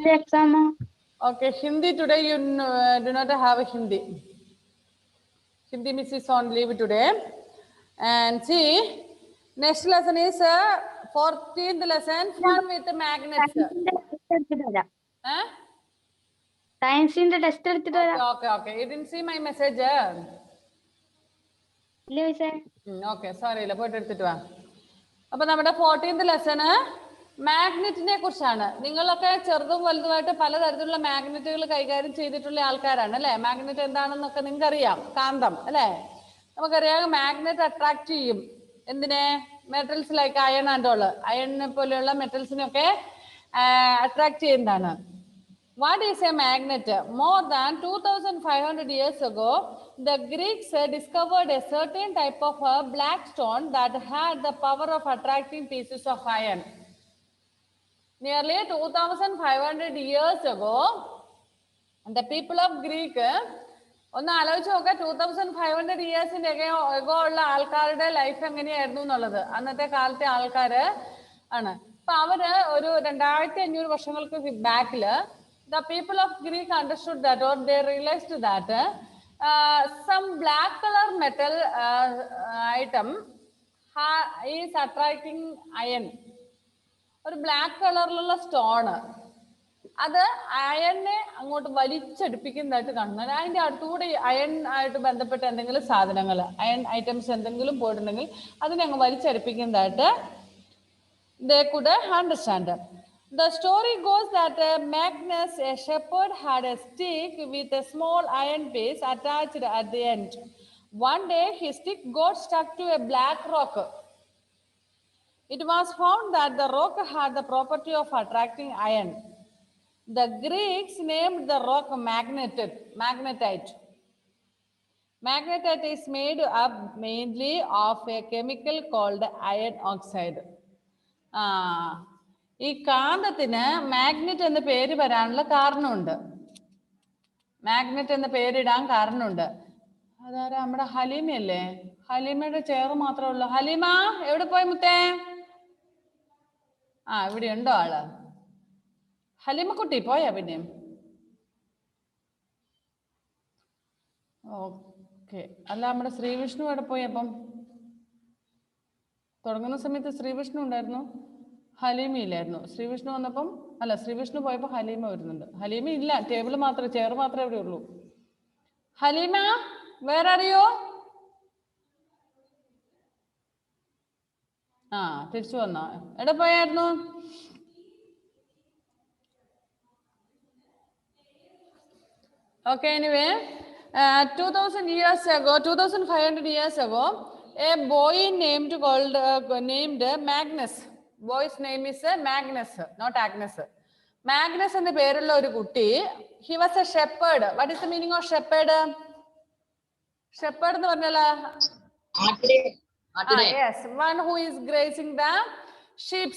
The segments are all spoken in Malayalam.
exam. Okay, Hindi today you do not have a Hindi. Hindi miss is on leave today. And see, next lesson is 14th lesson, fun with magnets. Huh? Science in the test. Okay. You didn't see my message? Okay, sorry. അപ്പോൾ നമ്മുടെ 14th ലെസൺ മാഗ്നറ്റിനെ കുറിച്ചാണ്. നിങ്ങളൊക്കെ ചെറുതും വലുതുമായിട്ട് പലതരത്തിലുള്ള മാഗ്നറ്റുകൾ കൈകാര്യം ചെയ്തിട്ടുള്ള ആൾക്കാരാണ് അല്ലേ? മാഗ്നറ്റ് എന്താണെന്നൊക്കെ നിങ്ങൾക്ക് അറിയാം. കാന്തം അല്ലേ? നമുക്കറിയാം മാഗ്നറ്റ് അട്രാക്ട് ചെയ്യും. എന്തിനെ? Metals like iron and all. അയണിനെ പോലെയുള്ള മെറ്റൽസിനൊക്കെ അട്രാക്ട് ചെയ്യുന്നതാണ്. What is a magnet? More than 2500 years ago, the Greeks discovered a certain type of black stone that had the power of attracting pieces of iron. Nearly 2500 years ago, the people of Greek, ഒന്ന് ആലോചിച്ച് നോക്കുക, 2500 ഇയേഴ്സിന്റെ എഗോ ഉള്ള ആൾക്കാരുടെ ലൈഫ് എങ്ങനെയായിരുന്നു എന്നുള്ളത്. അന്നത്തെ കാലത്തെ ആൾക്കാര് ആണ്. അപ്പൊ അവര് ഒരു 2500 വർഷങ്ങൾക്ക് ബാക്കില് the people of Greek understood that, or they realized that some black color metal item is attracting iron. ഒരു ബ്ലാക്ക് കളറിലുള്ള സ്റ്റോണ് അത് അയണിനെ അങ്ങോട്ട് വലിച്ചെടുപ്പിക്കുന്നതായിട്ട് കാണുന്നത്. അതിൻ്റെ അടുത്തുകൂടെ അയൺ ആയിട്ട് ബന്ധപ്പെട്ട എന്തെങ്കിലും സാധനങ്ങൾ, അയൺ ഐറ്റംസ് എന്തെങ്കിലും പോയിട്ടുണ്ടെങ്കിൽ അതിനെ അങ്ങ് വലിച്ചെടുപ്പിക്കുന്നതായിട്ട് they could understand. The story goes that Magnus, a shepherd, had a stick with a small iron piece attached at the end. One day, his stick got stuck to a black rock. It was found that the rock had the property of attracting iron. The Greeks named the rock magnetite. Magnetite is made up mainly of a chemical called iron oxide. ഈ കാന്തത്തിന് മാഗ്നറ്റ് എന്ന പേര് വരാനുള്ള കാരണമുണ്ട്. മാഗ്നറ്റ് എന്ന പേരിടാൻ കാരണമുണ്ട്. അതാരാ? നമ്മുടെ ഹലീമയല്ലേ? ഹലീമയുടെ ചെയർ മാത്രമേ ഉള്ളൂ. ഹലീമ എവിടെ പോയി മുത്തേ? ഇവിടെ ഉണ്ടോ ആള്? ഹലീമക്കുട്ടി പോയാ പിന്നെ? ഓക്കെ. അല്ല, നമ്മുടെ ശ്രീവിഷ്ണു എവിടെ പോയി? അപ്പം തുടങ്ങുന്ന സമയത്ത് ശ്രീവിഷ്ണു ഉണ്ടായിരുന്നു, ഹലീമ ഇല്ലായിരുന്നു. ശ്രീവിഷ്ണു വന്നപ്പം അല്ല, ശ്രീവിഷ്ണു പോയപ്പോൾ ഹലീമ വരുന്നുണ്ട്. ഹലീമ ഇല്ല, ടേബിൾ മാത്രമേ, ചെയർ മാത്രമേ ഇവിടെ ഉള്ളൂ. ഹലീമ വേറെ അറിയോ? തിരിച്ചു വന്നോ? എവിടെ പോയായിരുന്നു? Okay, anyway, 2500 years ago, a boy named Magnus. Boy's name is Magnus, not Agnes. Magnus എന്ന പേരുള്ള ഒരു കുട്ടി. He was a shepherd. What is the meaning of shepherd? Shepherd എന്ന് പറഞ്ഞാൽ yes, one who is grazing the sheep,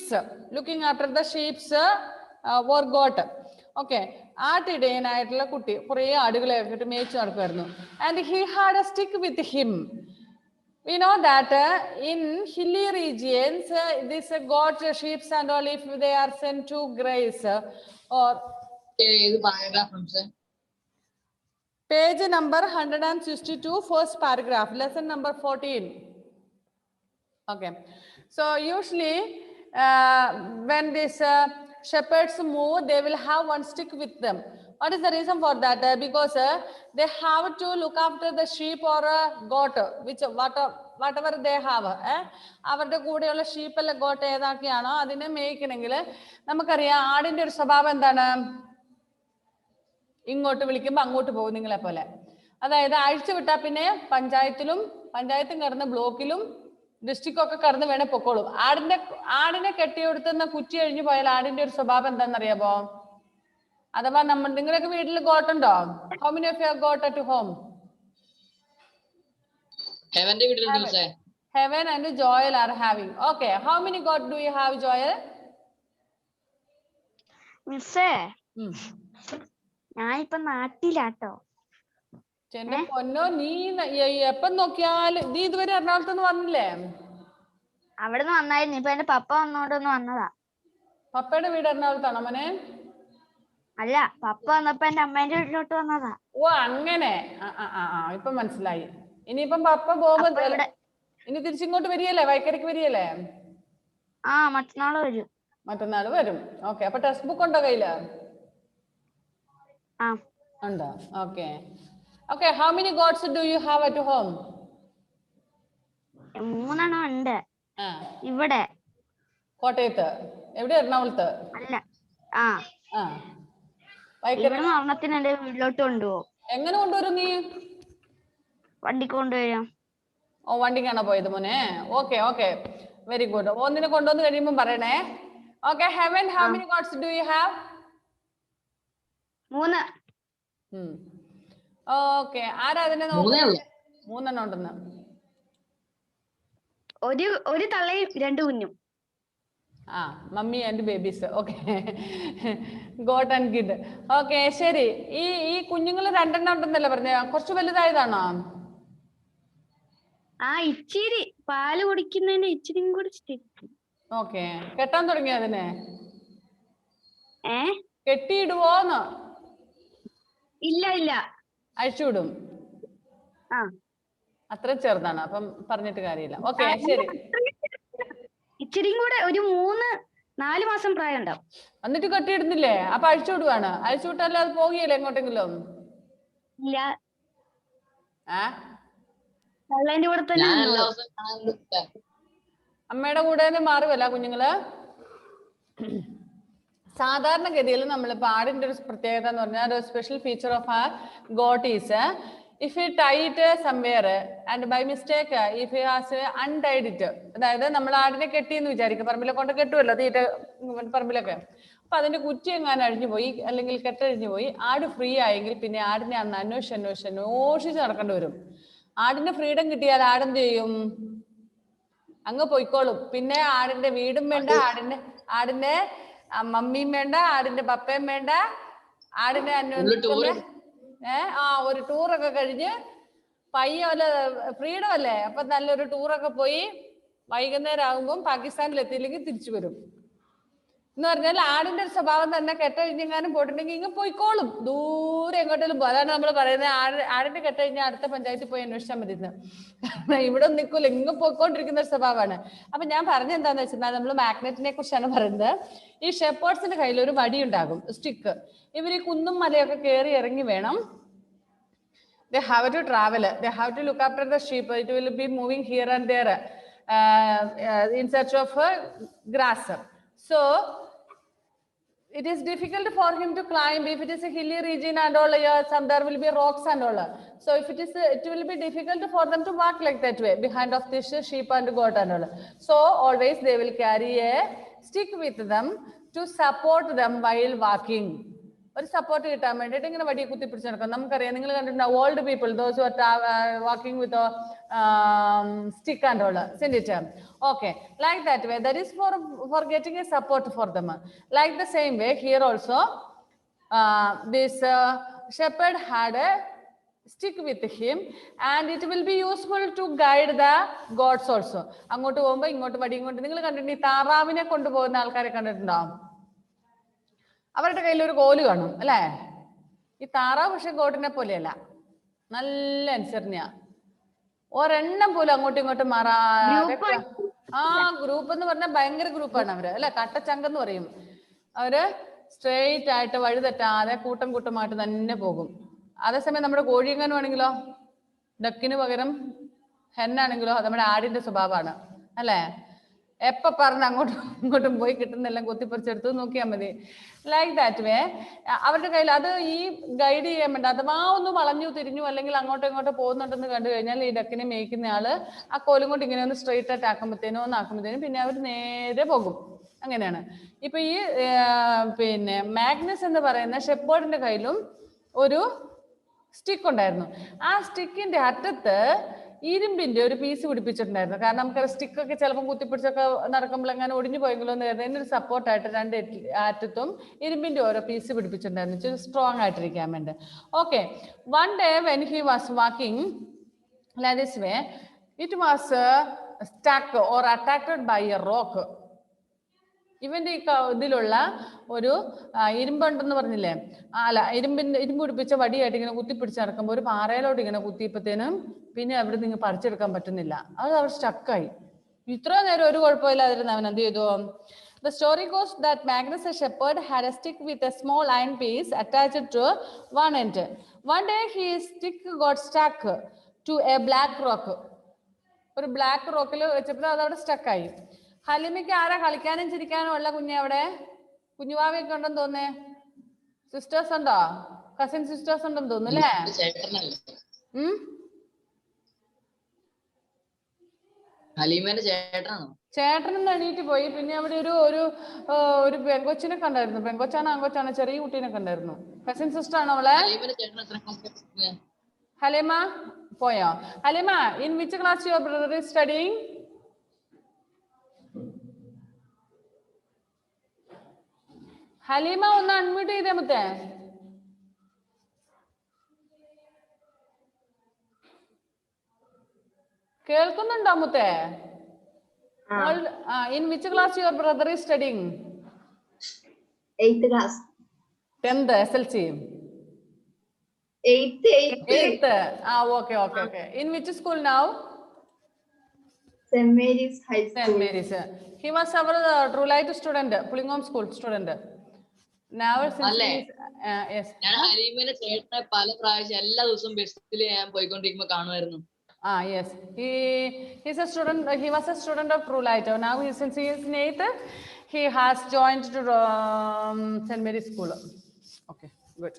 looking after the sheep or goat. Okay, ആട്ടിടയനായിട്ടുള്ള കുട്ടി കുറേ ആടുകളെ മേയിച്ചു നടക്കുമായിരുന്നു. And he had a stick with him. We know that in hilly regions, this goat, sheep and all, if they are sent to graze or page number 162, first paragraph, lesson number 14. Okay, so usually when these shepherds move, they will have one stick with them. What is the reason for that? Because they have to look after the sheep or goat, whatever they have. അവരുടെ കൂടെയുള്ള ഷീപ്പ് അല്ല ഗോട്ട് ഏതാക്കിയാണോ അതിനെ മേയ്ക്കണമെങ്കിൽ നമുക്കറിയാം ആടിന്റെ ഒരു സ്വഭാവം എന്താണ്? ഇങ്ങോട്ട് വിളിക്കുമ്പോൾ അങ്ങോട്ട് പോകും, നിങ്ങളെ പോലെ. അതായത് അഴിച്ചു വിട്ടാൽ പിന്നെ പഞ്ചായത്തും കടന്ന് ബ്ലോക്കിലും ഡിസ്ട്രിക്റ്റും ഒക്കെ കടന്ന് വേണേ പൊക്കോളും. ആടിനെ കെട്ടിയെടുത്തുന്ന കുറ്റി അഴിഞ്ഞു പോയാൽ ആടിന്റെ ഒരു സ്വഭാവം എന്താണെന്നറിയാമോ? അഥവാ നിങ്ങളൊക്കെ വീട്ടിൽ ഗോട്ടുണ്ടോ? How many of you have got at home? Heaven and Joel are having. Okay, how many goat do you have, Joel? മിസ്സേ, ഞാനിപ്പോ നാട്ടിലാട്ടോ. എന്റെ പൊന്നോ, നീ എപ്പം നോക്കിയാലും നീ ഇതുവരെ എറണാകുളത്തുനിന്ന് വന്നില്ലേ? അവിടുന്ന് വന്നായിരുന്നു. ഇപ്പൊ എന്റെ പപ്പ വന്നോണ്ടൊന്ന് വന്നതാ. പപ്പയുടെ വീട് എറണാകുളത്താണോ മോനെ? അല്ല പപ്പ വന്നപ്പോ എന്റെ അമ്മേന്റെ വീട്ടിലോട്ട് വന്നതാ. ഓ അങ്ങനെ. ഇപ്പൊ മനസ്സിലായി. ഇനിയിപ്പം പപ്പ പോകുമ്പോ അപ്പൊ ഇവിടെ ഇനി തിരിച്ചിങ്ങോട്ട് വരികയല്ലേ, വൈക്കരക്ക് വരികയല്ലേ? മറ്റന്നാള് വരും. മറ്റന്നാൾ വരും. ഓക്കെ. അപ്പൊ ടെക്സ്റ്റ് ബുക്ക് ഉണ്ടോ കയ്യില്? ഉണ്ടോ? Okay. Okay. How many goats do you have at home? 3 ഉണ്ട് ഇവിടെ. കോട്ടയത്ത്? എവിടെ? എറണാകുളത്ത്? അല്ല വൈക്കര? ഇവിടെ ഒരെണ്ണത്തിന് എന്റെ വീട്ടിലോട്ട് കൊണ്ടുപോകും. എങ്ങനെ കൊണ്ടുവരും നീ? വണ്ടിക്ക് കൊണ്ടുവരാം. ഓ, വണ്ടിക്കാണോ പോയത് മോനെ? Okay okay, very good. ഒന്നിനെ കൊണ്ടുവന്ന് കഴിയുമ്പോൾ പറയണേ. Okay. Heaven, how many goats do you have? 3. Okay. ആരാ അതിനെ നോക്കുന്നത്? 3 ഉണ്ടെന്ന്. ഒരു തള്ളയും 2 കുഞ്ഞും. Mummy and babies. Okay. Goat and kid. Okay, ശരി. ഈ കുഞ്ഞുങ്ങൾ 2 ഉണ്ടെന്നല്ലേ പറഞ്ഞ? കുറച്ച് വലുതായതാണോ? ഇച്ചിരി പാല് കുടിക്കുന്നതിന് ഇച്ചിരി കൂടി സ്റ്റിക്ക്. ഓക്കെ. കെട്ടാൻ തുടങ്ങിയോ അതിനെ? കെട്ടിയിടുവോന്ന്? ഇല്ല. അഴിച്ചുവിടും. അത്ര ചെറുതാണ്, അപ്പം പറഞ്ഞിട്ട് കാര്യമില്ല. ഓക്കെ, ശരി. ഇച്ചിരി കൂടെ ഒരു 3-4 മാസം പ്രായം ഉണ്ടാവും. എന്നിട്ട് കെട്ടിയിടുന്നില്ലേ? അപ്പൊ അഴിച്ചുവിടുവാണ്. അഴിച്ചുവിട്ടല്ലേ അത് പോകുകയല്ലേ എങ്ങോട്ടെങ്കിലും? ഇല്ല. കൂടെ തന്നെ അമ്മയുടെ കൂടെ മാറുമല്ല കുഞ്ഞുങ്ങള്. സാധാരണഗതിയിൽ നമ്മൾ ആടിന്റെ ഒരു പ്രത്യേകത എന്ന് പറഞ്ഞാൽ special feature of a goat is if you tie it somewhere and by mistake if you has untied it. അതായത് നമ്മൾ ആടിനെ കെട്ടിയെന്ന് വിചാരിക്കും, പറമ്പിലെ കൊണ്ട് കെട്ടുമല്ലോ തീറ്റ പറമ്പിലൊക്കെ. അപ്പൊ അതിന്റെ കുറ്റി എങ്ങാനും അഴിഞ്ഞു പോയി അല്ലെങ്കിൽ കെട്ടഴിഞ്ഞു പോയി ആട് ഫ്രീ ആയെങ്കിൽ പിന്നെ ആടിനെ അന്ന് അന്വേഷിച്ച് നടക്കേണ്ടി വരും. ആടിന് ഫ്രീഡം കിട്ടിയാൽ ആടെന്ത് ചെയ്യും? അങ്ങ് പൊയ്ക്കോളും. പിന്നെ ആടിന്റെ വീടും വേണ്ട, ആടിന്റെ മമ്മിയും വേണ്ട, ആടിന്റെ പപ്പയും വേണ്ട, ആടിനെ ഒരു ടൂറൊക്കെ കഴിഞ്ഞ് പയ്യല്ല ഫ്രീഡം അല്ലേ, അപ്പൊ നല്ലൊരു ടൂറൊക്കെ പോയി വൈകുന്നേരം ആകുമ്പോൾ പാകിസ്ഥാനിൽ എത്തിയില്ലെങ്കിൽ തിരിച്ചു വരും എന്ന് പറഞ്ഞാൽ ആടിന്റെ ഒരു സ്വഭാവം തന്നെ കെട്ടഴിഞ്ഞെങ്ങാനും പോയിട്ടുണ്ടെങ്കിൽ ഇങ്ങ് പോയിക്കോളും, ദൂരെ എങ്ങോട്ടെങ്കിലും പോകും. അതാണ് നമ്മൾ പറയുന്നത് ആടിന്റെ കെട്ടഴിഞ്ഞാൽ അടുത്ത പഞ്ചായത്തിൽ പോയി അന്വേഷിച്ചാൽ മതി എന്ന്. ഇവിടെ നിൽക്കൂല, ഇങ്ങ് പോയിക്കൊണ്ടിരിക്കുന്ന ഒരു സ്വഭാവമാണ്. അപ്പൊ ഞാൻ പറഞ്ഞ എന്താന്ന് വെച്ചാൽ നമ്മൾ മാഗ്നറ്റിനെ കുറിച്ചാണ് പറയുന്നത്. ഈ ഷെപ്പേർഡ്സിന്റെ കയ്യിൽ ഒരു വടി ഉണ്ടാകും, സ്റ്റിക്ക്. ഇവർ ഈ കുന്നും മലയൊക്കെ കയറി ഇറങ്ങി വേണം. They have to travel. They have to look after the sheep. It will be moving here and there in search of grass. So it is difficult for him to climb if it is a hilly region and all. There will be rocks and all. So if it will be difficult for them to walk like that way behind of this sheep and goat and all. So always they will carry a stick with them to support them while walking. ഒരു സപ്പോർട്ട് കിട്ടാൻ വേണ്ടിയിട്ട് ഇങ്ങനെ വടി കുത്തി പിടിച്ച് നടക്കാം. നമുക്കറിയാം, നിങ്ങൾ കണ്ടിട്ടുണ്ടാവും old people, those who are walking with stick and all, isn't it? Okay, like that way, that is for getting a support for them. Like the same way here also this shepherd had a stick with him and it will be useful to guide the goats also. അങ്ങോട്ട് പോകുമ്പോൾ ഇങ്ങോട്ട് വടി ഇങ്ങോട്ട്. നിങ്ങൾ കണ്ടിട്ടുണ്ട് ഈ താറാവിനെ കൊണ്ടുപോകുന്ന ആൾക്കാരെ കണ്ടിട്ടുണ്ടാവും, അവരുടെ കയ്യിൽ ഒരു കോല് കാണും അല്ലേ? ഈ താറാവ് പക്ഷെ ഗോട്ടിനെ പോലെയല്ല, നല്ല അനുസരണയാ. ഒരെണ്ണം പോലും അങ്ങോട്ടും ഇങ്ങോട്ടും മാറാതെ. ഗ്രൂപ്പ് എന്ന് പറഞ്ഞാൽ ഭയങ്കര ഗ്രൂപ്പാണ് അവര് അല്ലെ, കട്ടച്ചങ്കെന്ന് പറയും. അവര് സ്ട്രെയിറ്റ് ആയിട്ട് വഴിതെറ്റാതെ കൂട്ടമായിട്ട് തന്നെ പോകും. അതേസമയം നമ്മുടെ കോഴിയെങ്ങാനും ആണെങ്കിലോ, ഡക്കിന് പകരം ഹെന്നാണെങ്കിലോ നമ്മുടെ ആടിന്റെ സ്വഭാവമാണ് അല്ലേ? എപ്പ പറഞ്ഞ് അങ്ങോട്ടും ഇങ്ങോട്ടും പോയി കിട്ടുന്നെല്ലാം കൊത്തിപ്പറിച്ചെടുത്ത് നോക്കിയാൽ മതി. ലൈക്ക് ദാറ്റ് വേ അവരുടെ കയ്യിൽ അത് ഈ ഗൈഡ് ചെയ്യാൻ വേണ്ടി, അഥവാ ഒന്ന് വളഞ്ഞു തിരിഞ്ഞു അല്ലെങ്കിൽ അങ്ങോട്ടോ ഇങ്ങോട്ടോ പോകുന്നുണ്ടെന്ന് കണ്ടു കഴിഞ്ഞാൽ ഈ ഡക്കിനെ മേയ്ക്കുന്ന ആള് ആ കോലും കൊണ്ട് ഇങ്ങനെ ഒന്ന് സ്ട്രെയിറ്റ് ആയിട്ട് ആക്കുമ്പോഴത്തേനും പിന്നെ അവർ നേരെ പോകും. അങ്ങനെയാണ്. ഇപ്പൊ ഈ പിന്നെ മാഗ്നസ് എന്ന് പറയുന്ന ഷെപ്പേർഡിന്റെ കയ്യിലും ഒരു സ്റ്റിക്ക് ഉണ്ടായിരുന്നു. ആ സ്റ്റിക്കിന്റെ അറ്റത്ത് ഇരുമ്പിന്റെ ഒരു പീസ് പിടിപ്പിച്ചിട്ടുണ്ടായിരുന്നു. കാരണം നമുക്ക് സ്റ്റിക്കൊക്കെ ചിലപ്പോൾ കുത്തിപ്പിടിച്ചൊക്കെ നടക്കുമ്പോൾ എങ്ങനെ ഒടിഞ്ഞു പോയെങ്കിലോ എന്ന് കരുതി അതിനൊരു സപ്പോർട്ടായിട്ട് 2 അറ്റത്തും ഇരുമ്പിന്റെ ഓരോ പീസ് പിടിപ്പിച്ചിട്ടുണ്ടായിരുന്നു, സ്ട്രോങ് ആയിട്ടിരിക്കാൻ വേണ്ടി. Okay, one day when he was walking like this way, it was stuck or attacked by a rock. ഇവന്റെ ഈ ഇതിലുള്ള ഒരു ഇരുമ്പുണ്ടെന്ന് പറഞ്ഞില്ലേ, അല്ല ഇരുമ്പ് പിടിപ്പിച്ച വടിയായിട്ട് ഇങ്ങനെ കുത്തിപ്പിടിച്ച് നടക്കുമ്പോൾ ഒരു പാറയിലോട്ട് ഇങ്ങനെ കുത്തിയപ്പോഴത്തേനും പിന്നെ അവിടെ നിന്ന് പറിച്ചെടുക്കാൻ പറ്റുന്നില്ല. അത് അവർ സ്റ്റക്കായി. ഇത്ര നേരം ഒരു കുഴപ്പമില്ലാതിരുന്ന അവൻ എന്ത് ചെയ്തു? The story goes that Magnus a shepherd had a stick with a small iron piece attached to one end. One day his stick got stuck to a black rock. ഒരു ബ്ലാക്ക് റോക്കിൽ വെച്ചപ്പോൾ അതവിടെ സ്റ്റക്കായി. ഹലിമയ്ക്ക് ആരാ കളിക്കാനും ചിരിക്കാനും ഉള്ള കുഞ്ഞെ? അവിടെ കുഞ്ഞുവാവയൊക്കെ ഉണ്ടെന്ന് തോന്നേ. സിസ്റ്റേഴ്സ് ഉണ്ടോ? കസിൻ സിസ്റ്റേഴ്സ് ഉണ്ടെന്ന് തോന്നുന്നു അല്ലേ? ചേട്ടനെന്ന് എണീറ്റ് പോയി. പിന്നെ അവിടെ ഒരു പെങ്കൊച്ചിനെ കണ്ടായിരുന്നു. പെങ്കൊച്ചാണോ ആങ്കൊച്ചാണോ? ചെറിയ കുട്ടീനെ കണ്ടായിരുന്നു. കസിൻ സിസ്റ്റർ ആണോ അവളെ? ഹലിമ പോയോ? Halima, in which class your brother is studying? Haleema ഒന്ന് അൺമ്യൂട്ട് ചെയ്തേ മുത്തേ. കേൾക്കുന്നുണ്ടോ മുത്തേ? In which class your brother is studying? 8th class. 10th SLC? 8th. Okay. In which school now? St. Mary's High School. St. Mary's. He was our True Light student, Pullingham School student. Now since yes. ഞാൻ ഹലീമിനെ ചേട്ടനെ പല പ്രാവശ്യം എല്ലാ ദിവസവും ബസ്സിൽ ഞാൻ പോയിക്കൊണ്ടിരിക്കുമ്പോൾ കാണുമായിരുന്നു. Yes. He's a student. He was a student of True Light. Now since he is in 8th, he has joined to St. Mary's School. Okay, good.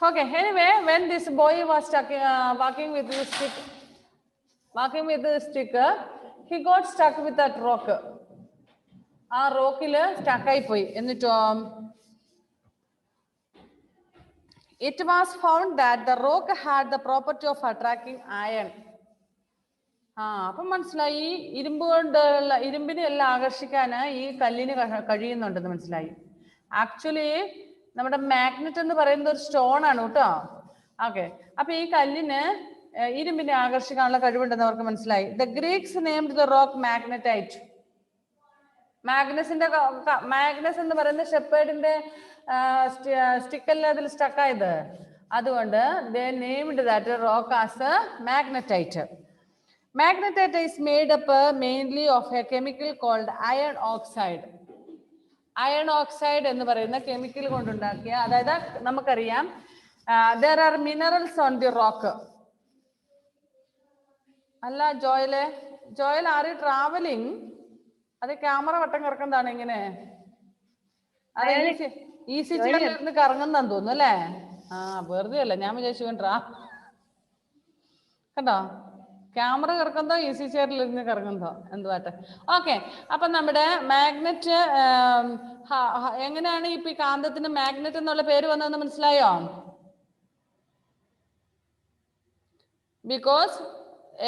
Okay. Anyway, when this boy was walking with the stick, he got stuck with that rock. ആ റോക്കില് സ്റ്റക്കായി പോയി. എന്നിട്ടോ it was found that the rock had the property of attracting iron. അപ്പം മനസ്സിലായി ഇരുമ്പിനെ എല്ലാം ആകർഷിക്കാൻ ഈ കല്ലിന് കഴിയുന്നുണ്ടെന്ന് മനസ്സിലായി. ആക്ച്വലി നമ്മുടെ മാഗ്നറ്റ് എന്ന് പറയുന്നത് ഒരു സ്റ്റോൺ ആണ് കേട്ടോ. ഓക്കെ, അപ്പൊ ഈ കല്ലിന് ഇരുമ്പിനെ ആകർഷിക്കാനുള്ള കഴിവുണ്ടെന്ന് അവർക്ക് മനസ്സിലായി. The Greeks named the rock magnetite. Magnus എന്ന് പറയുന്ന ഷെപ്പേർഡിന്റെ സ്റ്റിക്കല്ല അതിൽ സ്റ്റക്കായത്. അതുകൊണ്ട് they named that rock as a magnetite. Magnetite is made up mainly of a chemical called iron oxide. Iron oxide എന്ന് പറയുന്ന കെമിക്കൽ കൊണ്ടുണ്ടാക്കിയ, അതായത് നമുക്കറിയാം there are minerals on the rock. അല്ല ജോയൽ ആർ യു ട്രാവലിംഗ്? അത് ക്യാമറ വട്ടം കറക്കുന്നതാണ് ഇങ്ങനെ. ഈസി ചെയറിലിരുന്ന് കറങ്ങുന്നാന്ന് തോന്നുന്നു അല്ലേ? വെറുതെ അല്ല, ഞാൻ വിചാരിച്ചു വേണ്ടാ. കണ്ടോ, ക്യാമറ കറക്കുന്നതോ ഈസി ചെയറിലിരുന്ന് കറങ്ങുന്നതോ എന്തുവാട്ടെ. ഓക്കെ, അപ്പൊ നമ്മുടെ മാഗ്നറ്റ് എങ്ങനെയാണ് ഇപ്പൊ ഈ കാന്തത്തിന് മാഗ്നറ്റ് എന്നുള്ള പേര് വന്നതെന്ന് മനസ്സിലായോ? Because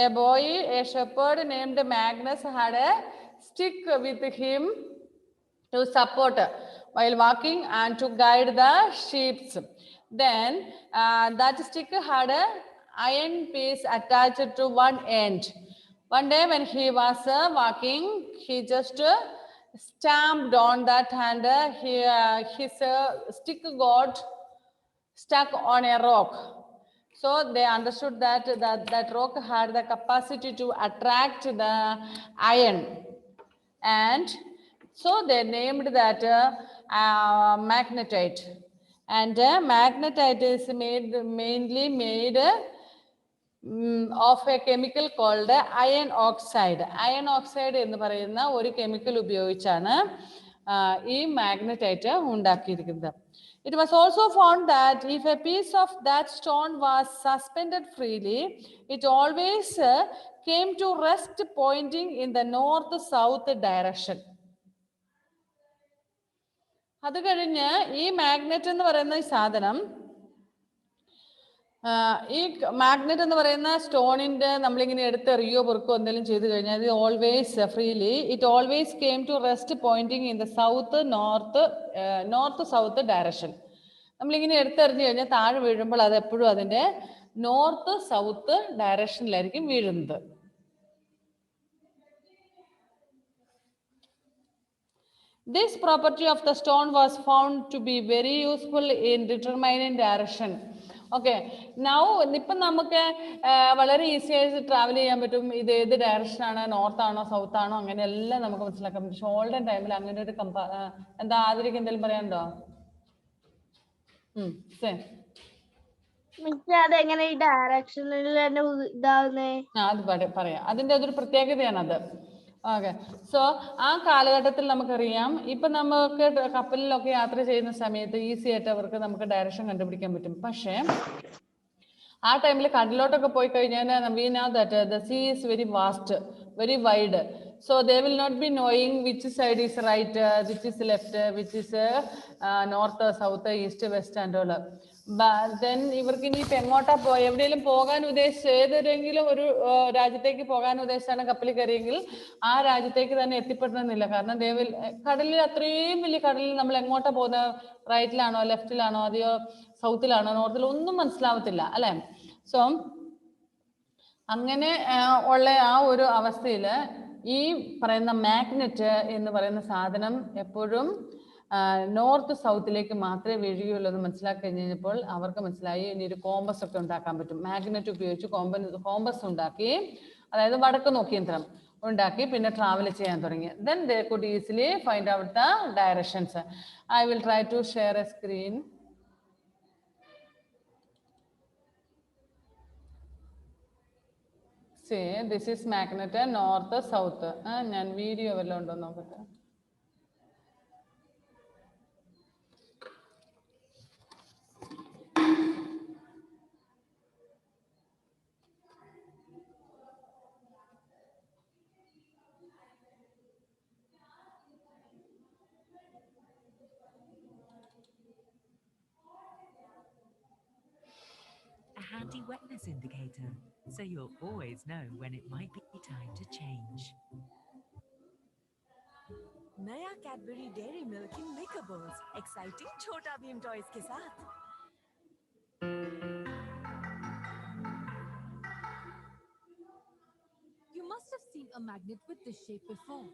a boy, a shepherd named Magnus had a stick with him to support while walking and to guide the sheep. Then that stick had a iron piece attached to one end. One day when he was walking, he just stamped on that and his stick got stuck on a rock. So they understood that rock had the capacity to attract the iron, and so they named that magnetite. And magnetite is mainly made of a chemical called iron oxide. Iron oxide എന്ന് പറയുന്ന ഒരു കെമിക്കൽ ഉപയോഗിച്ചാണ് ഈ മാഗ്നറ്റൈറ്റ് ഉണ്ടാക്കിയിരിക്കുന്നത്. It was also found that if a piece of that stone was suspended freely, it always came to rest pointing in the north-south direction. അത് കഴിഞ്ഞ് ഈ മാഗ്നറ്റ് എന്ന് പറയുന്ന ഈ സാധനം, ഈ മാഗ്നറ്റ് എന്ന് പറയുന്ന സ്റ്റോണിന്റെ നമ്മളിങ്ങനെ എടുത്തെറിയോ പൊറുക്കോ എന്തെങ്കിലും ചെയ്തു കഴിഞ്ഞാൽ ഇത് always freely it always came to rest pointing in the north south direction. നമ്മളിങ്ങനെ എടുത്തെറിഞ്ഞു കഴിഞ്ഞാൽ താഴെ വീഴുമ്പോൾ അത് എപ്പോഴും അതിന്റെ നോർത്ത് സൗത്ത് ഡയറക്ഷനിലായിരിക്കും വീഴുന്നത്. This property of the stone was found to be very useful in determining direction. Okay now ഇപ്പം നമുക്ക് വളരെ ഈസി ആയിട്ട് ട്രാവൽ ചെയ്യാൻ പറ്റും. ഇത് ഏത് ഡയറക്ഷനാണ്, നോർത്ത് ആണോ സൗത്ത് ആണോ, അങ്ങനെ എല്ലാം നമുക്ക് മനസ്സിലാക്കാൻ പറ്റും. പക്ഷെ ഓൾഡൻ ടൈമിൽ അങ്ങനെ ഒരു എന്താ ആദ്യം എന്തെങ്കിലും പറയാനുണ്ടോ? അതെങ്ങനെ ഈ ഡയറക്ഷനിൽ തന്നെ ഇതാവുന്നേ? അത് പറയാം. അതിന്റെ അതൊരു പ്രത്യേകതയാണത്. ഓക്കെ, സോ ആ കാലഘട്ടത്തിൽ നമുക്കറിയാം, ഇപ്പൊ നമുക്ക് കപ്പലിലൊക്കെ യാത്ര ചെയ്യുന്ന സമയത്ത് ഈസി ആയിട്ട് അവർക്ക് നമുക്ക് ഡയറക്ഷൻ കണ്ടുപിടിക്കാൻ പറ്റും. പക്ഷേ ആ ടൈമിൽ കടലിലോട്ടൊക്കെ പോയി കഴിഞ്ഞാൽ we know that the sea is very vast, very wide, so they will not be knowing which side is right, which is left, which is north, south, east, west and all. Then ഇവർക്ക് ഇനി ഇപ്പൊ എങ്ങോട്ടാ എവിടെയെങ്കിലും പോകാൻ ഉദ്ദേശിച്ച് ഏതെങ്കിലും ഒരു രാജ്യത്തേക്ക് പോകാൻ ഉദ്ദേശിച്ചാണ് കപ്പലിൽ കയറിയെങ്കിൽ ആ രാജ്യത്തേക്ക് തന്നെ എത്തിപ്പെടണമെന്നില്ല. കാരണം കടലിൽ അത്രയും വലിയ കടലിൽ നമ്മൾ എങ്ങോട്ടാ പോകുന്നത്, റൈറ്റിലാണോ ലെഫ്റ്റിലാണോ അതെയോ സൗത്തിലാണോ നോർത്തിലോ ഒന്നും മനസ്സിലാവത്തില്ല അല്ലെ. സോ അങ്ങനെ ഉള്ള ആ ഒരു അവസ്ഥയിൽ ഈ പറയുന്ന മാഗ്നറ്റ് എന്ന് പറയുന്ന സാധനം എപ്പോഴും നോർത്ത് സൗത്തിലേക്ക് മാത്രമേ വീഴുകയുള്ളൂ എന്ന് മനസ്സിലാക്കി കഴിഞ്ഞപ്പോൾ അവർക്ക് മനസ്സിലായി ഇനി ഒരു കോമ്പസ് ഒക്കെ ഉണ്ടാക്കാൻ പറ്റും. മാഗ്നറ്റ് ഉപയോഗിച്ച് കോമ്പസ് ഉണ്ടാക്കി, അതായത് വടക്ക് നോക്കി യന്ത്രം ഉണ്ടാക്കി പിന്നെ ട്രാവൽ ചെയ്യാൻ തുടങ്ങി. Then they could easily find out the directions. I will try to share a screen. See, this is magnet north south. ഞാൻ വീഡിയോ വല്ലതും ഉണ്ടോ നോക്കട്ടെ. A handy wetness indicator, so you'll always know when it might be time to change. नया Cadbury dairy milk in makeables, exciting Chhota Bheem toys के साथ। You must have seen a magnet with this shape before.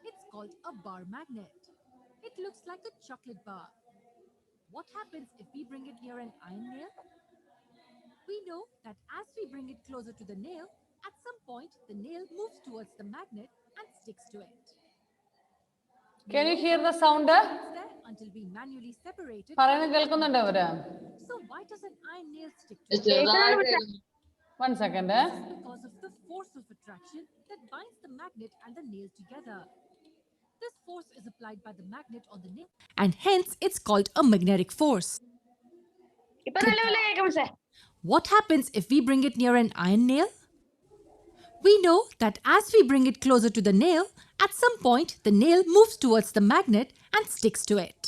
It's called a bar magnet. It looks like a chocolate bar. What happens if we bring it near an iron nail? We know that as we bring it closer to the nail, at some point the nail moves towards the magnet and sticks to it. Can you hear the sound? There until we manually separate it. പറയുന്നത് കേൾക്കുന്നുണ്ടോ അവര്? So why does an iron nail stick to it? ചെറുതായിട്ട് One second. Because of the force of attraction that binds the magnet and the nail together. This force is applied by the magnet on the nail, and hence it's called a magnetic force. ഇപ്പൊ നല്ലപോലെ കേൾക്കാം sir. What happens if we bring it near an iron nail? We know that as we bring it closer to the nail, at some point the nail moves towards the magnet and sticks to it.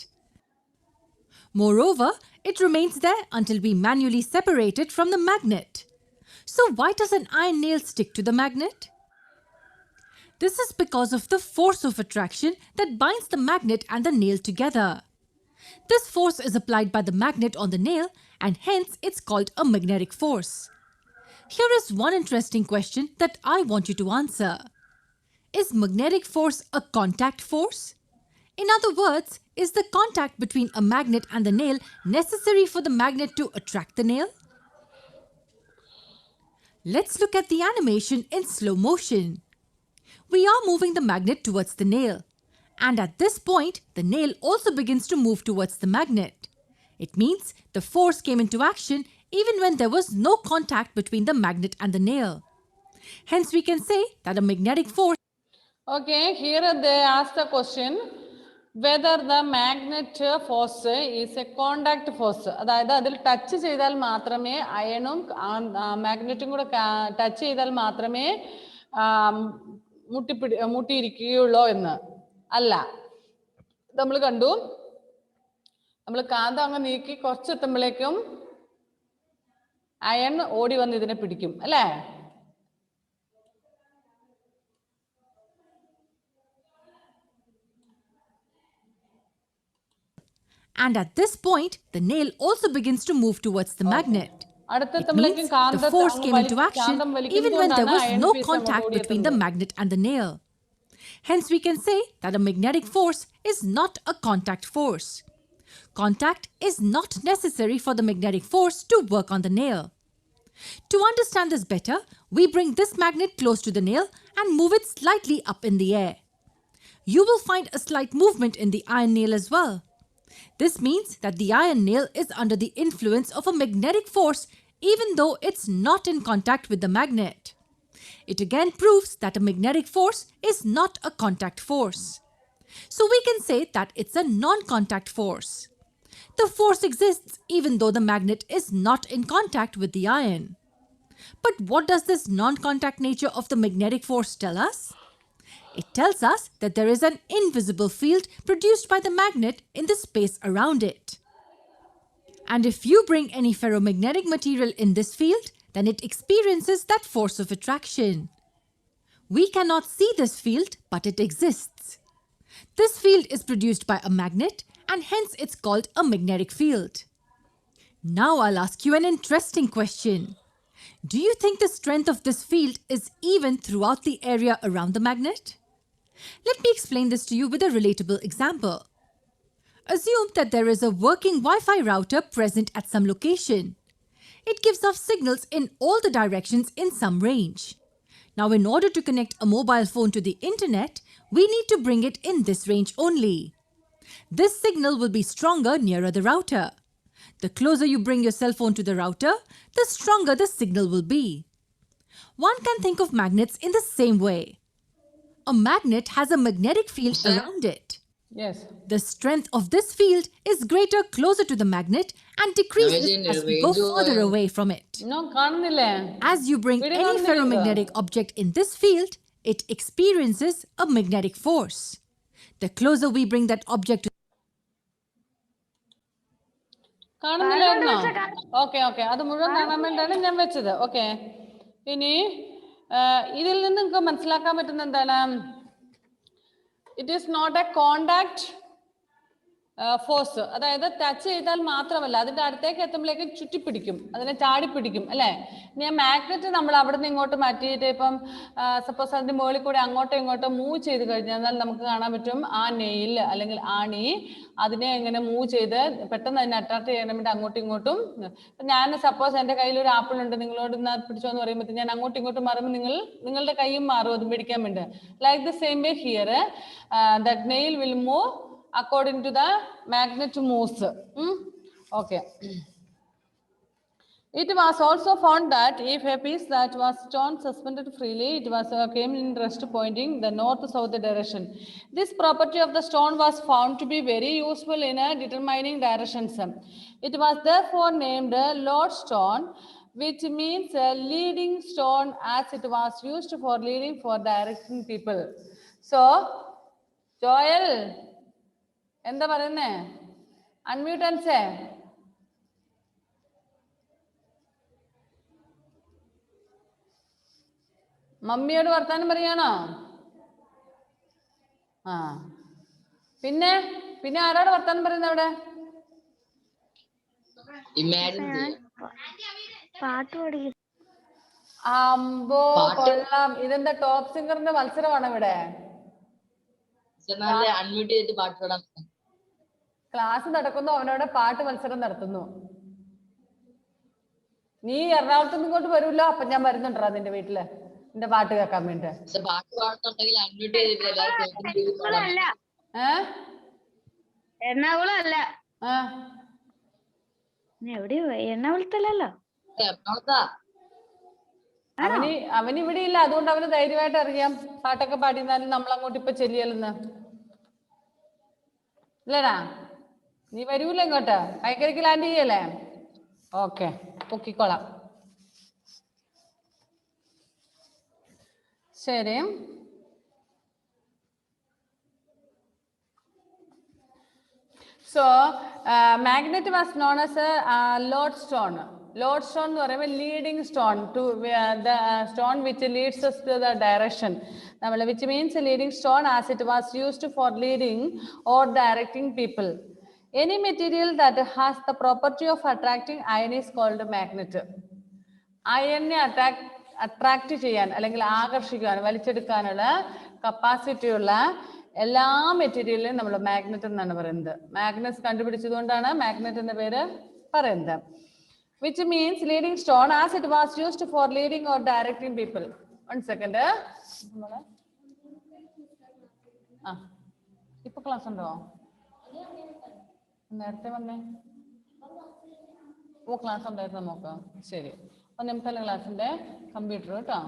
Moreover, it remains there until we manually separate it from the magnet. So why does an iron nail stick to the magnet? This is because of the force of attraction that binds the magnet and the nail together. This force is applied by the magnet on the nail, and hence it's called a magnetic force. Here is one interesting question that I want you to answer. Is magnetic force a contact force? In other words, is the contact between a magnet and the nail necessary for the magnet to attract the nail? Let's look at the animation in slow motion. We are moving the magnet towards the nail. And at this point, the nail also begins to move towards the magnet. It means the force came into action even when there was no contact between the magnet and the nail. Hence, we can say that a magnetic force. Okay, here they ask the question whether the magnet force is a contact force. അതായത് അതിൽ ടച്ച് ചെയ്താൽ മാത്രമേ അയണും മാഗ്നറ്റും കൂടെ ടച്ച് ചെയ്താൽ മാത്രമേ മുട്ടിയിരിക്കുകയുള്ളൂ എന്ന് അല്ല. നമ്മൾ കണ്ടു, നമ്മൾ കാന്തം അങ്ങ് നീക്കി കുറച്ചെത്തുമ്പോഴേക്കും അയൺ ഓടി വന്ന് ഇതിനെ പിടിക്കും അല്ലേ? And at this point, the nail also begins to move towards the magnet. It means the force came into action even when there was no contact between the magnet and the nail. Hence, we can say that a magnetic force is not a contact force. Contact is not necessary for the magnetic force to work on the nail. To understand this better, we bring this magnet close to the nail and move it slightly up in the air. You will find a slight movement in the iron nail as well. This means that the iron nail is under the influence of a magnetic force even though it's not in contact with the magnet. It again proves that a magnetic force is not a contact force. So we can say that it's a non-contact force. The force exists even though the magnet is not in contact with the iron. But what does this non-contact nature of the magnetic force tell us? It tells us that there is an invisible field produced by the magnet in the space around it. And if you bring any ferromagnetic material in this field, then it experiences that force of attraction. We cannot see this field, but it exists. This field is produced by a magnet and hence it's called a magnetic field. Now I'll ask you an interesting question. Do you think the strength of this field is even throughout the area around the magnet? Let me explain this to you with a relatable example. Assume that there is a working Wi-Fi router present at some location. It gives off signals in all the directions in some range. Now, in order to connect a mobile phone to the internet, we need to bring it in this range only. This signal will be stronger nearer the router. The closer you bring your cell phone to the router, the stronger the signal will be. One can think of magnets in the same way. A magnet has a magnetic field around it. Yes. The strength of this field is greater closer to the magnet and decreases as we go further away from it. No, കാണുന്നില്ലേ? As you bring any ferromagnetic object in this field, it experiences a magnetic force. The closer we bring that object to കാണുന്നില്ലായിരുന്നോ? ഓക്കെ ഓക്കെ, അത് മുഴുവൻ കാണാൻ വേണ്ടിയാണ് ഞാൻ വെച്ചത്. ഓക്കെ, ഇനി ഇതിൽ നിന്ന് നിങ്ങൾക്ക് മനസ്സിലാക്കാൻ പറ്റുന്ന എന്താണ്? It is not a contact force. അതായത് ടച്ച് ചെയ്താൽ മാത്രമല്ല, അതിന്റെ അടുത്തേക്ക് എത്തുമ്പോഴേക്ക് ചുറ്റിപ്പിടിക്കും, അതിനെ ചാടിപ്പിടിക്കും അല്ലെ. ഇനി ആ മാഗ്നറ്റ് നമ്മൾ അവിടെ നിന്ന് ഇങ്ങോട്ട് മാറ്റിയിട്ട് ഇപ്പം സപ്പോസ് അതിന്റെ മുകളിൽ കൂടെ അങ്ങോട്ടോ ഇങ്ങോട്ടോ മൂവ് ചെയ്ത് കഴിഞ്ഞാൽ നമുക്ക് കാണാൻ പറ്റും ആ നെയിൽ അല്ലെങ്കിൽ ആണി അതിനെ എങ്ങനെ മൂവ് ചെയ്ത് പെട്ടെന്ന് അതിനെ അട്രാക്ട് ചെയ്യാൻ വേണ്ടി അങ്ങോട്ടും ഇങ്ങോട്ടും. ഞാൻ സപ്പോസ് എന്റെ കയ്യിൽ ഒരു ആപ്പിൾ ഉണ്ട്, നിങ്ങളോട് പിടിച്ചോ എന്ന് പറയുമ്പോൾ ഞാൻ അങ്ങോട്ടും ഇങ്ങോട്ടും മാറുമ്പോൾ നിങ്ങളുടെ കൈയും മാറും അത് പിടിക്കാൻ വേണ്ടി. Like the same way here that nail will move according to the magnet moves. Okay. It was also found that if a piece that was stone suspended freely, it was came in rest pointing the north-south direction. This property of the stone was found to be very useful in determining directions. It was therefore named lodestone, which means leading stone, as it was used for leading for directing people. So, Joel, എന്താ പറയുന്നേ? അൺമ്യൂട്ട് അൻസേ. മമ്മിയോട് വർത്താനം പറയാണോ? ആ, പിന്നെ പിന്നെ ആരോട് വർത്താനം പറയുന്നത് അവിടെ? പാട്ട് പഠിക്കും. അമ്പോ കൊള്ളാം. ഇതെന്താ ടോപ്പ് സിംഗറിന്റെ മത്സരമാണ് ഇവിടെ? ക്ലാസ് നടക്കുന്നു, അവനവിടെ പാട്ട് മത്സരം നടത്തുന്നു. നീ എറണാകുളത്ത് നിന്ന് ഇങ്ങോട്ട് വരൂല്ലോ, അപ്പൊ ഞാൻ വരുന്നുണ്ടോ നിന്റെ വീട്ടില് നിന്റെ പാട്ട് കേൾക്കാൻ വേണ്ടി? എറണാകുളം അല്ല, എവിടെയോ എറണാകുളത്തല്ലോ. അവനിവിടെ ഇല്ല, അതുകൊണ്ട് അവന് ധൈര്യമായിട്ട് അറിയാം പാട്ടൊക്കെ പാടിയിരുന്നാലും നമ്മൾ അങ്ങോട്ട് ഇപ്പൊ ചെല്ലിയല്ലെന്ന്. ഇല്ലടാ, നീ വരൂല ഇങ്ങോട്ട്, കൈക്കരിക്ക് ലാൻഡ് ചെയ്യല്ലേ? ഓക്കെ, പൊക്കിക്കോളാം. ശരി. So, magnet was known as a lodestone. Lodestone എന്ന് പറയുമ്പോൾ leading stone, to the stone which leads us to the direction. Which means leading stone as it was used for leading or directing people. Any material that has the property of attracting iron is called magnet. Iron attract ചെയ്യാൻ അല്ലെങ്കിൽ ആകർഷിക്കാൻ വലിച്ചെടുക്കാനുള്ള കപ്പാസിറ്റി ഉള്ള എല്ലാ മെറ്റീരിയലിനും നമ്മൾ മാഗ്നറ്റ് എന്നാണ് പറയുന്നത്. മാഗ്നറ്റ്സ് കണ്ടുപിടിച്ചതുകൊണ്ടാണ് മാഗ്നറ്റ് എന്ന പേര് പറയുന്നത്. Which means leading stone as it was used for leading or directing people. 1 second. ഇപ്പൊ ക്ലാസ് ഉണ്ടോ? നേരത്തെ വന്നേ. ക്ലാസ് ഉണ്ടായിരുന്നു നോക്കാം. ശരി. 1 നിമിഷം ക്ലാസ്സിന്റെ കമ്പ്യൂട്ടർ കേട്ടോ.